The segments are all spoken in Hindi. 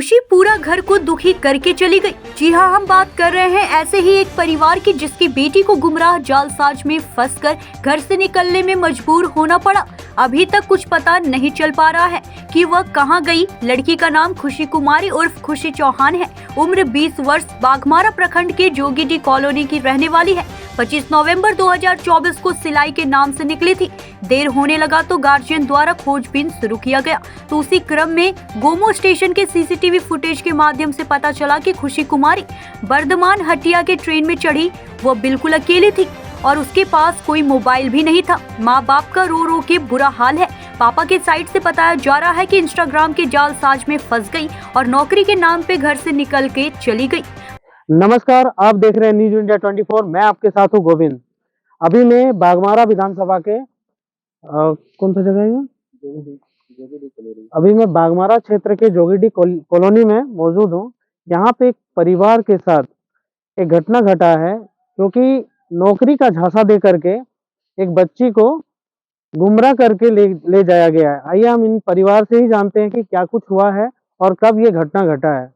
खुशी पूरा घर को दुखी करके चली गई। जी हाँ, हम बात कर रहे हैं ऐसे ही एक परिवार की जिसकी बेटी को गुमराह जालसाज में फंसकर घर से निकलने में मजबूर होना पड़ा। अभी तक कुछ पता नहीं चल पा रहा है कि वह कहां गई। लड़की का नाम खुशी कुमारी उर्फ खुशी चौहान है। उम्र 20 वर्ष, बाघमारा प्रखंड के जोगीडी कॉलोनी की रहने वाली है। 25 नवंबर 2024 को सिलाई के नाम से निकली थी। देर होने लगा तो गार्जियन द्वारा खोजबीन शुरू किया गया, तो उसी क्रम में गोमो स्टेशन के सीसीटीवी फुटेज के माध्यम से पता चला कि खुशी कुमारी बर्धमान हटिया के ट्रेन में चढ़ी। वो बिल्कुल अकेली थी और उसके पास कोई मोबाइल भी नहीं था। माँ बाप का रो रो के बुरा हाल है। पापा के साइड से बताया जा रहा है कि इंस्टाग्राम के जालसाज में फंस गई और नौकरी के नाम पे घर से निकल के चली गई। नमस्कार, आप देख रहे हैं न्यूज इंडिया 24। मैं आपके साथ हूँ गोविंद। अभी मैं बाघमारा विधानसभा के कौन सा जगह है ये? अभी मैं बाघमारा क्षेत्र के जोगीडी कॉलोनी में मौजूद हूँ। यहाँ पे एक परिवार के साथ एक घटना घटा है, क्योंकि नौकरी का झांसा दे करके एक बच्ची को गुमराह करके ले जाया गया है। आइए हम इन परिवार से ही जानते हैं कि क्या कुछ हुआ है और कब ये घटना घटा है।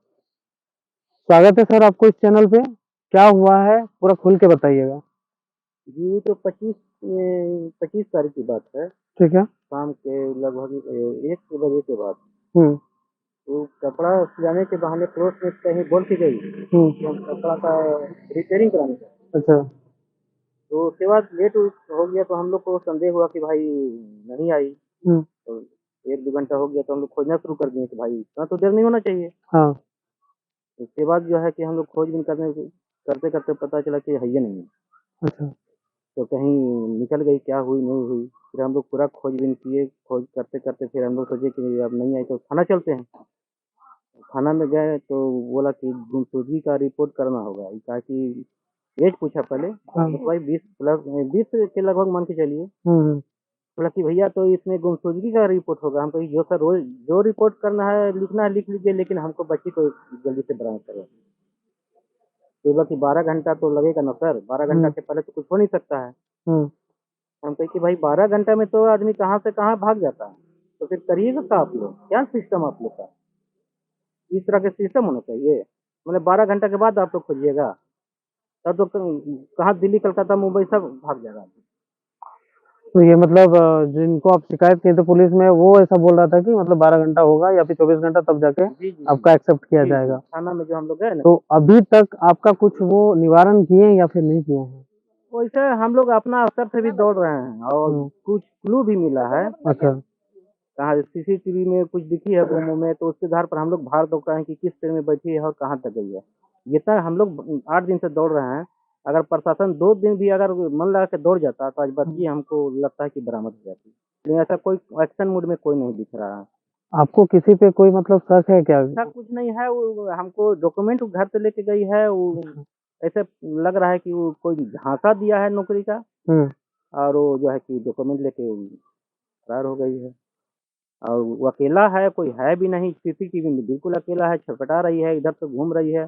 स्वागत है सर आपको इस चैनल पे। क्या हुआ है पूरा खुल के बताइएगा। जी, तो 25 तारीख की बात है। ठीक है। शाम के लगभग 1 बजे के बाद हम्म तो कपड़ा सिलाने के बहाने पड़ोस में कहीं बोल के गई कि हम कपड़ा का रिपेयरिंग कराने का। अच्छा। तो उसके बाद लेट हो गया तो हम लोग को संदेह हुआ कि भाई नहीं आई। हम्म तो 1-2 घंटा हो गया तो हम लोग खोजना शुरू कर दिए कि भाई इतना तो देर नहीं होना चाहिए। हाँ। उसके बाद जो है कि हम लोग खोजबीन करते करते पता चला कि है ही नहीं है। अच्छा। तो कहीं निकल गई, क्या हुई नहीं हुई। फिर हम लोग पूरा खोजबीन किए, खोज करते करते फिर हम लोग सोचे कि अब नहीं आई तो थाना चलते हैं। थाना में गए तो बोला कि गुमशुदगी का रिपोर्ट करना होगा। कहा कि एज पूछा पहले, हाँ। तो भाई 20 के लगभग मान के चलिए। हम्म बोला कि भैया तो इसमें गुमशुदगी का रिपोर्ट होगा। हम कही जो सर रोज जो रिपोर्ट करना है लिखना है लिख लीजिए, लेकिन हमको बच्ची को जल्दी से बरामद करो। तो बोला कि 12 घंटा तो लगेगा ना सर, 12 घंटा के पहले तो कुछ हो नहीं सकता है। हम्म हम कहे कि भाई 12 घंटा में तो आदमी कहाँ से कहाँ भाग जाता है। तो फिर करिएगा क्या आप लोग, क्या सिस्टम आप लोग का? इस तरह के सिस्टम होना चाहिए। मतलब 12 घंटा के बाद आप लोग खोजिएगा, तब तो कहाँ दिल्ली, कलकत्ता, मुंबई सब भाग जाएगा। तो ये मतलब जिनको आप शिकायत किए थे पुलिस में, वो ऐसा बोल रहा था कि मतलब 12 घंटा होगा या फिर 24 घंटा, तब जाके जी जी आपका एक्सेप्ट किया जी, जाएगा। थाना में जो हम लोग गए ना, तो अभी तक आपका कुछ वो निवारण किए हैं या फिर नहीं किए हैं? वैसे हम लोग अपना स्तर से भी दौड़ रहे हैं और कुछ क्लू भी मिला है। अच्छा। कहाँ सीसीटीवी में कुछ दिखी है गुमो में, तो उसके आधार पर हम लोग भाड़ दौड़ रहे हैं कि किस ट्रेन में बैठी है और कहाँ तक गई है। ये तक हम लोग 8 दिन से दौड़ रहे हैं। अगर प्रशासन 2 दिन भी अगर मन लगा के दौड़ जाता तो आज बच्ची हमको लगता है कि बरामद हो जाती। लेकिन ऐसा कोई एक्शन मूड में कोई नहीं दिख रहा है। आपको किसी पे कोई मतलब शक है क्या? ऐसा कुछ नहीं है। वो हमको डॉक्यूमेंट घर से लेके गई है। वो ऐसे लग रहा है कि वो कोई झांसा दिया है नौकरी का, हम्म और वो जो है कि डॉक्यूमेंट लेके फरार हो गई है। और वो अकेला है, कोई है भी नहीं। सीसीटीवी में बिल्कुल अकेला है, छटपटा रही है, इधर से घूम रही है।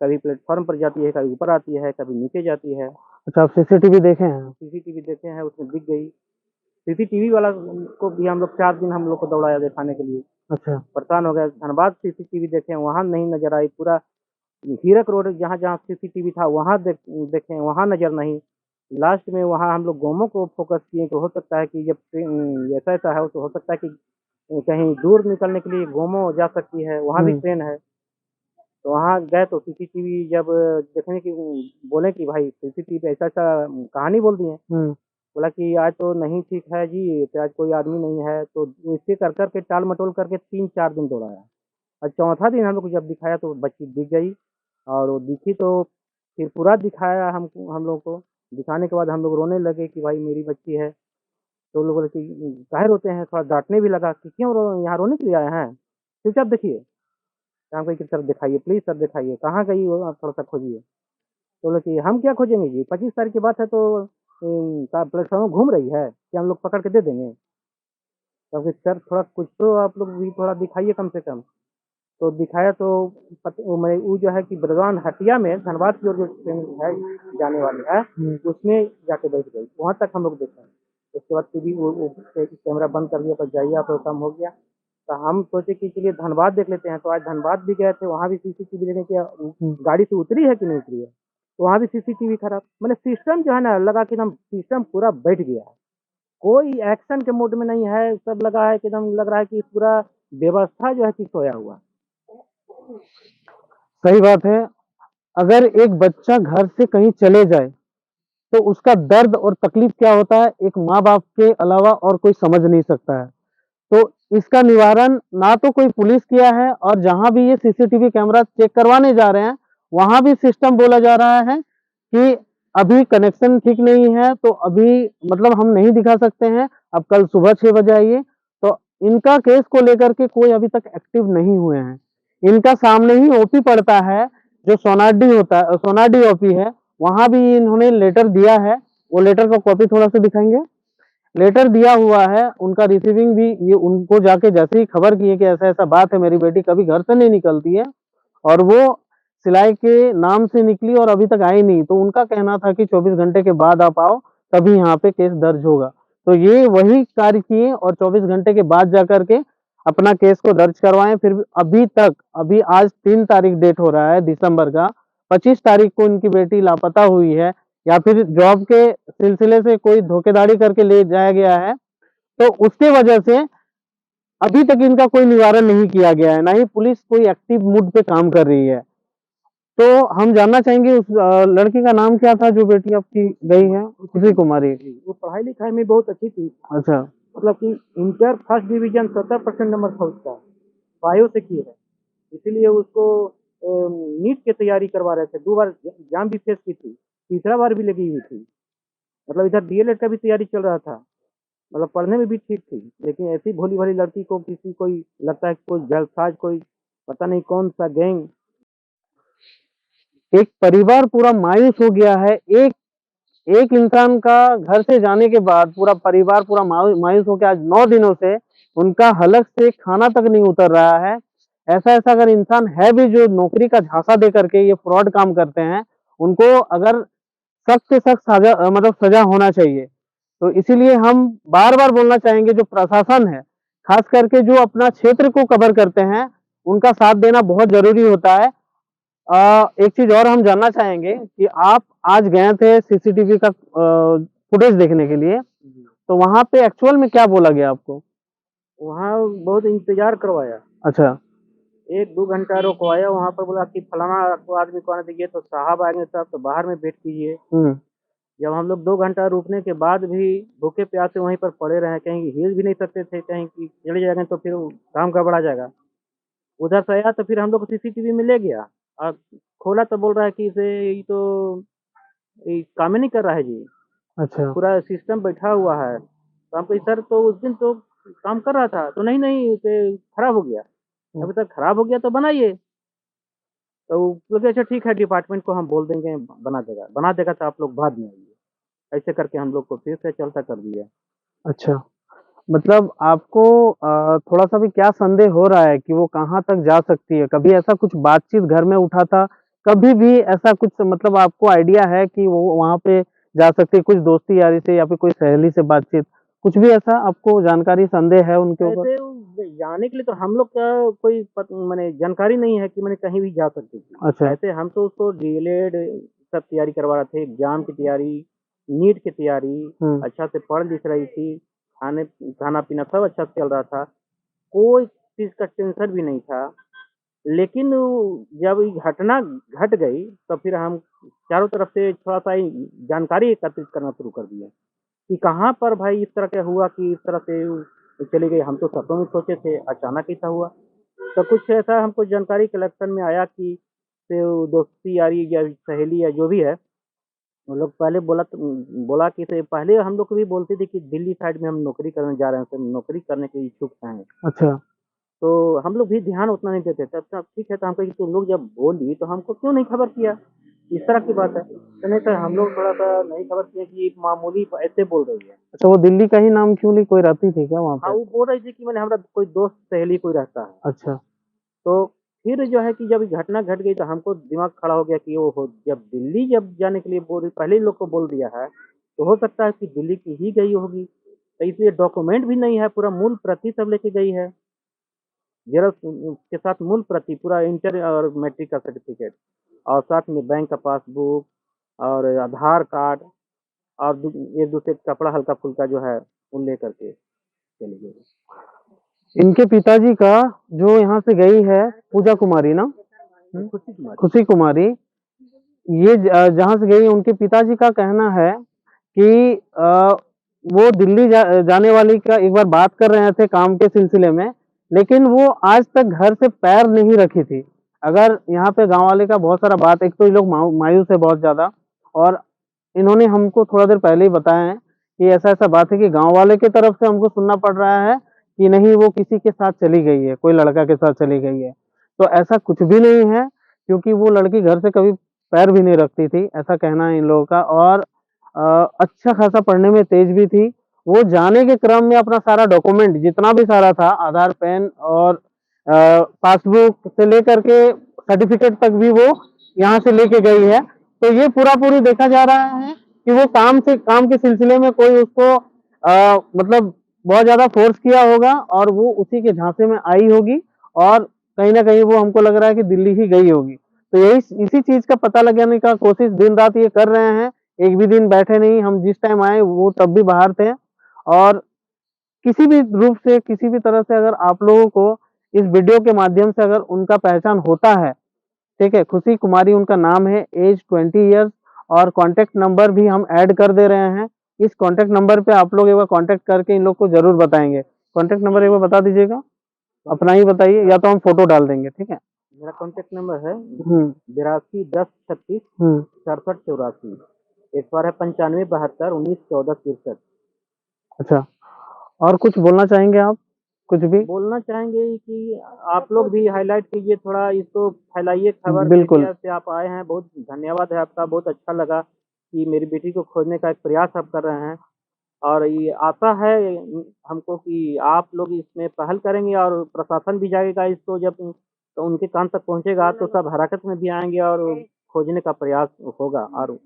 कभी प्लेटफॉर्म पर जाती है, कभी ऊपर आती है, कभी नीचे जाती है। अच्छा, आप सीसीटीवी देखे हैं? सीसीटीवी देखे हैं, उसमें दिख गई। सीसीटीवी वाला को भी हम लोग 4 दिन हम लोग को दौड़ाया दिखाने के लिए, अच्छा। परेशान हो गए। धनबाद सीसीटीवी देखे, वहाँ नहीं नजर आई। पूरा हीरक रोड जहाँ जहाँ सीसीटीवी था वहाँ देखे, वहाँ नजर नहीं। लास्ट में वहाँ हम लोग गोमो को फोकस किए कि हो सकता है कि जब ऐसा ऐसा है तो हो सकता है कि कहीं दूर निकलने के लिए गोमो जा सकती है, वहाँ भी ट्रेन है। तो वहाँ गए तो सीसीटीवी जब देखने की बोले कि भाई सीसीटीवी पे ऐसा ऐसा कहानी बोल दिए। हम्म बोला कि आज तो नहीं ठीक है जी, तो आज कोई आदमी नहीं है। तो इससे कर करके टाल मटोल करके 3-4 दिन दौड़ाया। और चौथा दिन हम लोग को जब दिखाया तो बच्ची दिख गई। और वो दिखी तो फिर पूरा दिखाया हम लोग को। दिखाने के बाद हम लोग रोने लगे कि भाई मेरी बच्ची है। तो लोग बोले कि काहे रोते हैं, थोड़ा डांटने भी लगा कि क्यों यहाँ रोने के लिए आए हैं, चुपचाप देखिए। तो हम कहे कि सर दिखाइए, प्लीज सर दिखाइए, कहाँ गई हो आप, थोड़ा सा खोजिए। तो बोले कि हम क्या खोजेंगे जी, 25 तारीख की बात है तो प्लेटफॉर्म में घूम रही है कि हम लोग पकड़ के दे देंगे। तो हम कहे, सर थोड़ा कुछ तो आप लोग भी थोड़ा दिखाइए कम से कम। तो दिखाया तो वो जो है कि बलवान हटिया में धनबाद की ओर जो ट्रेन है जाने वाली है, उसमें जाके बैठ गई। वहाँ तक हम लोग देखा। उसके बाद टीवी वो कैमरा बंद कर दिया, पर जाइए आप, काम हो गया। तो हम सोचे कि चलिए धनबाद देख लेते हैं, तो आज धनबाद भी गए थे, वहाँ भी सीसीटीवी देखने की गाड़ी से उतरी है कि नहीं उतरी है, तो वहाँ भी सीसीटीवी खराब। मैंने सिस्टम जो है ना लगा कि एकदम सिस्टम पूरा बैठ गया है, कोई एक्शन के मोड में नहीं है, सब लगा है कि एकदम लग रहा है कि पूरा व्यवस्था जो है कि सोया हुआ है। सही बात है। अगर एक बच्चा घर से कहीं चले जाए तो उसका दर्द और तकलीफ क्या होता है, एक माँ बाप के अलावा और कोई समझ नहीं सकता है। तो इसका निवारण ना तो कोई पुलिस किया है, और जहां भी ये सीसीटीवी कैमरा चेक करवाने जा रहे हैं वहां भी सिस्टम बोला जा रहा है कि अभी कनेक्शन ठीक नहीं है, तो अभी मतलब हम नहीं दिखा सकते हैं, अब कल सुबह 6 बजे आइए। तो इनका केस को लेकर के कोई अभी तक एक्टिव नहीं हुए हैं। इनका सामने ही ओपी पड़ता है, जो सोनाडी होता है, सोनाडी ओपी है, वहां भी इन्होंने लेटर दिया है। वो लेटर का कॉपी थोड़ा सा दिखाएंगे। लेटर दिया हुआ है, उनका रिसीविंग भी, ये उनको जाके जैसे ही खबर की है कि ऐसा ऐसा बात है, मेरी बेटी कभी घर से नहीं निकलती है और वो सिलाई के नाम से निकली और अभी तक आई नहीं, तो उनका कहना था कि 24 घंटे के बाद आप आओ, तभी यहाँ पे केस दर्ज होगा। तो ये वही कार्य किए और 24 घंटे के बाद जाकर के अपना केस को दर्ज करवाएं। फिर भी अभी तक, अभी आज 3 तारीख डेट हो रहा है दिसंबर का, 25 तारीख को इनकी बेटी लापता हुई है, या फिर जॉब के सिलसिले से कोई धोखेधड़ी करके ले जाया गया है। तो उसके वजह से अभी तक इनका कोई निवारण नहीं किया गया है, ना ही पुलिस कोई एक्टिव मूड पे काम कर रही है। तो हम जानना चाहेंगे उस लड़की का नाम क्या था जो बेटी आपकी गई है? खुशी कुमारी। वो पढ़ाई लिखाई में बहुत अच्छी थी, अच्छा। मतलब कि इंटर फर्स्ट डिवीजन 70% नंबर था उसका, बायो से की है, इसीलिए उसको नीट की तैयारी करवा रहे थे। 2 बार एग्जाम भी फेस की थी, तीसरा बार भी लगी हुई थी। मतलब इधर डीएलएड का भी तैयारी चल रहा था, मतलब पढ़ने में भी ठीक थी, लेकिन ऐसी भोली भाली लड़की को किसी कोई लगता है कि कोई जालसाज, कोई पता नहीं कौन सा गैंग। एक परिवार पूरा मायूस हो गया है। एक एक इंसान का घर से जाने के बाद पूरा परिवार पूरा मायूस हो गया। आज 9 दिनों से उनका हलक से खाना तक नहीं उतर रहा है। ऐसा ऐसा अगर इंसान है भी जो नौकरी का झांसा दे करके ये फ्रॉड काम करते हैं, उनको अगर सख्त से सख्त मतलब सजा होना चाहिए। तो इसीलिए हम बार-बार बोलना चाहेंगे, जो प्रशासन है, खास करके जो अपना क्षेत्र को कवर करते हैं, उनका साथ देना बहुत ज़रूरी होता है। एक चीज़ और हम जानना चाहेंगे कि आप आज गए थे सीसीटीवी का फुटेज देखने के लिए, तो वहाँ पे एक्चुअल में क्या बोला गया आपको? वहाँ बहुत इंतजार करवाया, अच्छा। 1-2 घंटा रुकवाया, वहाँ पर बोला कि फलाना आपको आदमी को आने दीजिए, तो साहब आएंगे साहब तो बाहर में वेट कीजिए। हुँ। जब हम लोग 2 घंटा रुकने के बाद भी भूखे प्यासे वहीं पर पड़े रहे, कहीं हिल भी नहीं सकते थे, कहीं कि चले जाएंगे तो फिर काम गड़बड़ा जाएगा। उधर से आया तो फिर हम लोग को सीसीटीवी में ले गया, और खोला तो बोल रहा है कि इसे ये तो ये काम ही नहीं कर रहा है जी, अच्छा। पूरा सिस्टम बैठा हुआ है। तो हम कहे सर तो उस दिन तो काम कर रहा था, तो नहीं इसे खराब हो गया, हुँ। अभी तक खराब हो गया तो बनाइए। तो वो बोले अच्छा ठीक है, डिपार्टमेंट को हम बोल देंगे, बना देगा तो आप लोग बाद में आइए। ऐसे करके हम लोग को फिर से चलता कर दिया। अच्छा। मतलब आपको थोड़ा-सा भी क्या संदेह हो रहा है कि वो कहाँ तक जा सकती है? कभी ऐसा कुछ बातचीत घर में उठा था? कभी भी ऐसा कुछ मतलब आपको आइडिया है कि वो वहाँ पे जा सकती है, कुछ दोस्ती यारी से या फिर कोई सहेली से बातचीत? कुछ भी ऐसा आपको जानकारी, संदेह है उनके ऊपर? ऐसे जाने के लिए तो हम लोग का कोई माने जानकारी नहीं है कि मैंने कहीं भी जा सकती थी। अच्छा। ऐसे हम तो उसको डीएलएड सब तैयारी करवा रहे थे, एग्जाम की तैयारी, नीट की तैयारी, हुँ। अच्छा से पढ़ लिख रही थी, खाना-पीना सब अच्छा से चल रहा था, कोई चीज़ का टेंशन भी नहीं था। लेकिन जब ये घटना घट गई, तो फिर हम चारों तरफ से थोड़ा-सा जानकारी एकत्रित करना शुरू कर दिए। कि कहाँ पर भाई इस तरह क्या हुआ कि इस तरह से वो चली गई, हम तो सपनों में सोचे थे, अचानक ऐसा हुआ। तो कुछ ऐसा हमको जानकारी कलेक्शन में आया कि से वो दोस्ती यारी या सहेली या जो भी है, वो लोग पहले बोला कि से पहले हम लोग को भी बोलते थे कि दिल्ली साइड में हम नौकरी करने जा रहे हैं, तो नौकरी करने के इच्छुक हैं। अच्छा। तो हम लोग भी ध्यान उतना नहीं देते थे। अच्छा ठीक है, तो हम कहे कि तुम लोग जब बोली तो हमको क्यों नहीं खबर किया? इस तरह की बात है। तो नहीं सर, हम लोग थोड़ा-सा नहीं खबर किए कि एक मामूली ऐसे बोल रही है। अच्छा, वो दिल्ली का ही नाम क्यों ली? कोई रहती थी क्या वहाँ हाँ, पे? वो बोल रही थी कि मैंने हमारा कोई दोस्त सहेली कोई रहता है। अच्छा। तो फिर जो है कि जब ये घटना घट गई तो हमको दिमाग खड़ा हो गया कि ओहो! जब दिल्ली जाने के लिए बोल रही, पहले ही लोग को बोल दिया है, तो हो सकता है कि दिल्ली की ही गई होगी। तो इसलिए डॉक्यूमेंट भी नहीं है, पूरा मूल प्रति सब लेके गई है। जेरॉक्स के साथ मूल प्रति पूरा इंटर और मैट्रिक का सर्टिफिकेट और साथ में बैंक का पासबुक और आधार कार्ड और एक दूसरे कपड़ा हल्का फुल्का जो है वो ले करके चले गए। इनके पिताजी का जो यहाँ से गई है पूजा कुमारी ना, खुशी कुमार खुशी कुमारी, ये जहाँ से गई उनके पिताजी का कहना है कि वो दिल्ली जाने वाली का एक बार बात कर रहे थे काम के सिलसिले में, लेकिन वो आज तक घर से पैर नहीं रखी थी। अगर यहाँ पे गांव वाले का बहुत सारा बात, एक तो ये लोग मायूस है बहुत ज्यादा, और इन्होंने हमको थोड़ा देर पहले ही बताया है कि ऐसा ऐसा बात है कि गांव वाले की तरफ से हमको सुनना पड़ रहा है कि नहीं वो किसी के साथ चली गई है, कोई लड़का के साथ चली गई है। तो ऐसा कुछ भी नहीं है, क्योंकि वो लड़की घर से कभी पैर भी नहीं रखती थी, ऐसा कहना है इन लोगों का। और अच्छा खासा पढ़ने में तेज भी थी। वो जाने के क्रम में अपना सारा डॉक्यूमेंट जितना भी सारा था, आधार, पैन और पासबुक से लेकर के सर्टिफिकेट तक भी वो यहाँ से लेके गई है। तो ये पूरा पूरी देखा जा रहा है कि वो काम के सिलसिले में कोई उसको मतलब बहुत ज्यादा फोर्स किया होगा और वो उसी के झांसे में आई होगी, और कहीं ना कहीं वो हमको लग रहा है कि दिल्ली ही गई होगी। तो यही इसी चीज का पता लगाने का कोशिश दिन रात ये कर रहे हैं, एक भी दिन बैठे नहीं। हम जिस टाइम आए वो तब भी बाहर थे, और किसी भी रूप से किसी भी तरह से अगर आप लोगों को इस वीडियो के माध्यम से अगर उनका पहचान होता है, ठीक है, खुशी कुमारी उनका नाम है, एज 20 ईयर्स, और कॉन्टेक्ट नंबर भी हम ऐड कर दे रहे हैं। इस कॉन्टेक्ट नंबर पे आप लोग एक बार कॉन्टेक्ट करके इन लोग को जरूर बताएंगे। कॉन्टेक्ट नंबर एक बार बता दीजिएगा, अपना ही बताइए या तो हम फोटो डाल देंगे, ठीक है। मेरा कॉन्टेक्ट नंबर है हम्म 82 10 36 हम्म 67 84। एक बार है 95 72 19 14 63। अच्छा, और कुछ बोलना चाहेंगे आप, कुछ भी? बोलना चाहेंगे कि आप लोग भी हाईलाइट कीजिए, थोड़ा इसको फैलाइए खबर। बिल्कुल। मीडिया से आप आए हैं, बहुत धन्यवाद है आपका। बहुत अच्छा लगा कि मेरी बेटी को खोजने का एक प्रयास आप कर रहे हैं, और ये आशा है हमको कि आप लोग इसमें पहल करेंगे और प्रशासन भी जाएगा इसको, जब तो उनके कान तक पहुंचेगा तो सब हरकत में भी आएंगे और खोजने का प्रयास होगा, और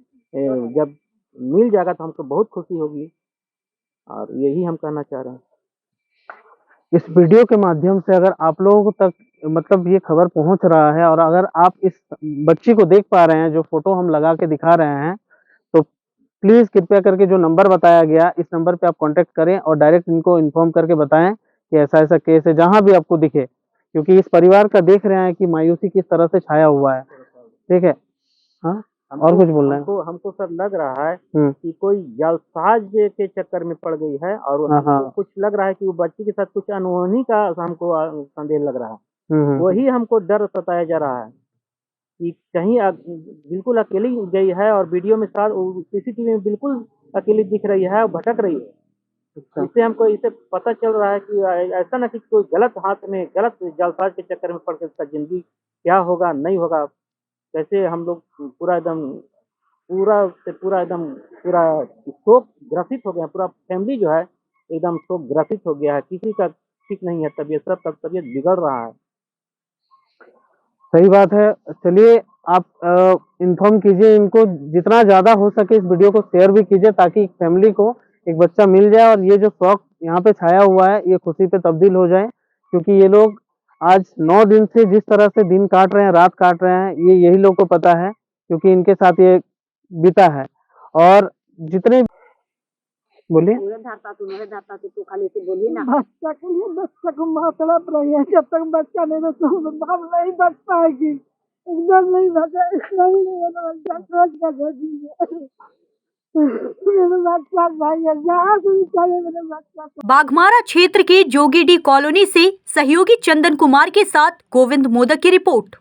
जब मिल जाएगा तो हमको बहुत खुशी होगी, और यही हम कहना चाह रहे हैं। इस वीडियो के माध्यम से अगर आप लोगों तक मतलब ये खबर पहुंच रहा है, और अगर आप इस बच्ची को देख पा रहे हैं, जो फोटो हम लगा के दिखा रहे हैं, तो प्लीज कृपया करके जो नंबर बताया गया इस नंबर पे आप कांटेक्ट करें और डायरेक्ट इनको इन्फॉर्म करके बताएं कि ऐसा ऐसा केस है, जहां भी आपको दिखे। क्योंकि इस परिवार का देख रहे हैं कि मायूसी किस तरह से छाया हुआ है, ठीक है। हाँ, और कुछ बोलना है? हमको सर लग रहा है हम्म कि कोई जालसाज के चक्कर में पड़ गई है, और हाँ, हमको हाँ। कुछ लग रहा है कि वो बच्ची के साथ कुछ अनहोनी का हमको संदेह लग रहा है। हम्म वही हमको डर सताया जा रहा है कि कहीं बिल्कुल अकेली गई है, और वीडियो में साथ सीसीटीवी में बिल्कुल अकेली दिख रही है और भटक रही है। अच्छा। इससे हमको इसे पता चल रहा है कि ऐसा ना कि कोई गलत हाथ में, गलत जालसाज के चक्कर में पड़ के उसका जिंदगी क्या होगा नहीं होगा, कैसे हम लोग पूरा शोक ग्रसित हो गए हैं। पूरा फैमिली जो है एकदम शोक ग्रसित हो गया है, किसी का ठीक नहीं है तबीयत, सब तबीयत बिगड़ रहा है। सही बात है। चलिए, आप इन्फॉर्म कीजिए इनको, जितना ज्यादा हो सके इस वीडियो को शेयर भी कीजिए, ताकि फैमिली को एक बच्चा मिल जाए और ये जो शौक यहाँ पे छाया हुआ है ये खुशी पे तब्दील हो जाए। क्योंकि ये लोग आज 9 दिन से जिस तरह से दिन काट रहे हैं, रात काट रहे हैं, ये यही लोग को पता है, क्योंकि इनके साथ ये बीता है। और जितने बोलिए, बच्चा के लिए बच्चा को माँ तड़प रही है। जब तक बच्चा नहीं बचा हम नहीं बच पाएगी, एकदम नहीं बचा, नहीं मेरा बच्चा सोच कर दे दीजिए। मेरा बच्चा भाई है, जहाँ से भी चले मेरे बच्चा को। बाघमारा क्षेत्र के जोगीडी कॉलोनी से सहयोगी चंदन कुमार के साथ गोविंद मोदक की रिपोर्ट।